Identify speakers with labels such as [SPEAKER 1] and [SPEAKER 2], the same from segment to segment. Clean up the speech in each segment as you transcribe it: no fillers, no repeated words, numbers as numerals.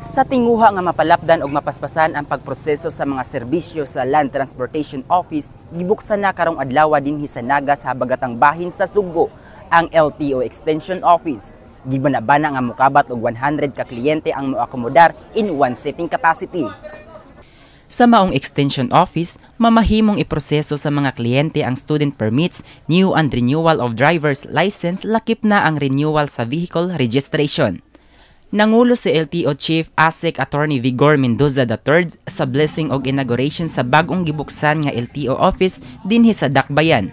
[SPEAKER 1] Sa tinguha nga mapalapdan og mapaspasan ang pagproseso sa mga serbisyo sa Land Transportation Office, gibuksan na karong adlaw dinhi sa Naga sa habagatang bahin sa Subo ang LTO Extension Office. Gibanabana nga mokabat og 100 ka kliyente ang moakomodar in one sitting capacity. Sa maong extension office, mamahimong iproseso sa mga kliyente ang student permits, new and renewal of driver's license, lakip na ang renewal sa vehicle registration. Nangulo si LTO Chief ASEC Attorney Vigor Mendoza III sa blessing og inauguration sa bagong gibuksan nga LTO office dinhi sa Dakbayan.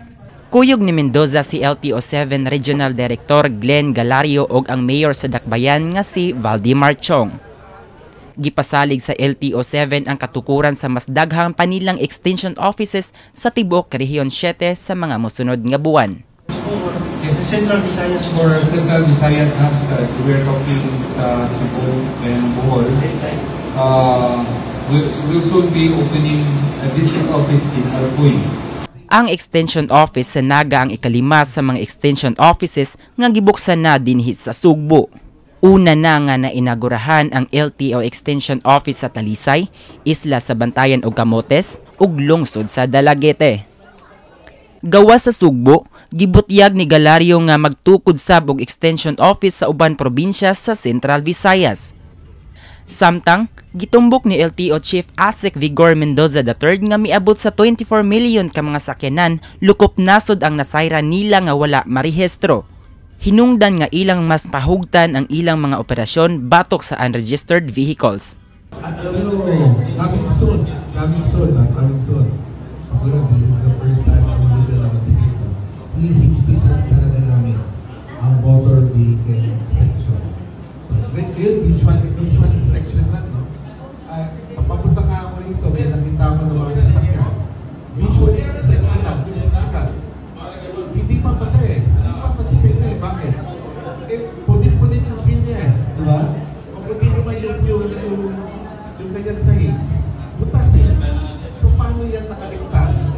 [SPEAKER 1] Kuyog ni Mendoza si LTO 7 Regional Director Glenn Galario og ang mayor sa Dakbayan nga si Valdemar Chong. Gipasalig sa LTO 7 ang katukuran sa mas daghang panilang extension offices sa tibuok Rehiyon 7 sa mga mosunod nga buwan.
[SPEAKER 2] It's Central Visayas for Central Visayas has we're talking sa Cebu and Bohol. We'll soon be opening a district office in Albuy.
[SPEAKER 1] Ang extension office sa Naga ang ikalima sa mga extension offices nga gibuksan na dinhi sa Sugbo. Una na nga nainagurahan ang LTO Extension Office sa Talisay, Isla sa Bantayan ug Camotes, ug lungsod sa Dalagete. Gawa sa Sugbo, gibutyag ni Galario nga magtukod sab og extension office sa uban probinsya sa Central Visayas. Samtang, gitumbok ni LTO Chief ASEC Vigor Mendoza III nga miabot sa 24 million ka mga sakyanan, lukop nasod ang nasayra nila nga wala marehistro. Hinungdan nga ilang mas pahugtan ang ilang mga operasyon batok sa unregistered vehicles.
[SPEAKER 3] Alam nyo, coming soon. Siguro this is the first time na nilita lang sa dito. Hihigpitan talaga namin ang motor vehicle inspection. Visual inspection lang, no? Papunta ka ako rito, may nakita ko ng mga sasakyan. Visual inspection lang, hindi pa pasa eh. Sa inyo eh, bakit? Pudit-pudit yung skin niya eh, di ba? Kung hindi naman yung kanyang sahig, butas eh. So paano yan nakaligtas?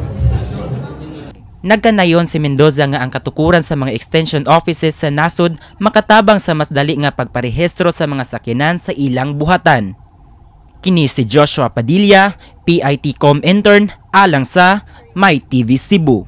[SPEAKER 1] Nagkanayon si Mendoza nga ang katukuran sa mga extension offices sa nasod makatabang sa mas dali nga pagparehistro sa mga sakyanan sa ilang buhatan. Kini si Joshua Padilla, PIT Com intern, alang sa My TV Cebu.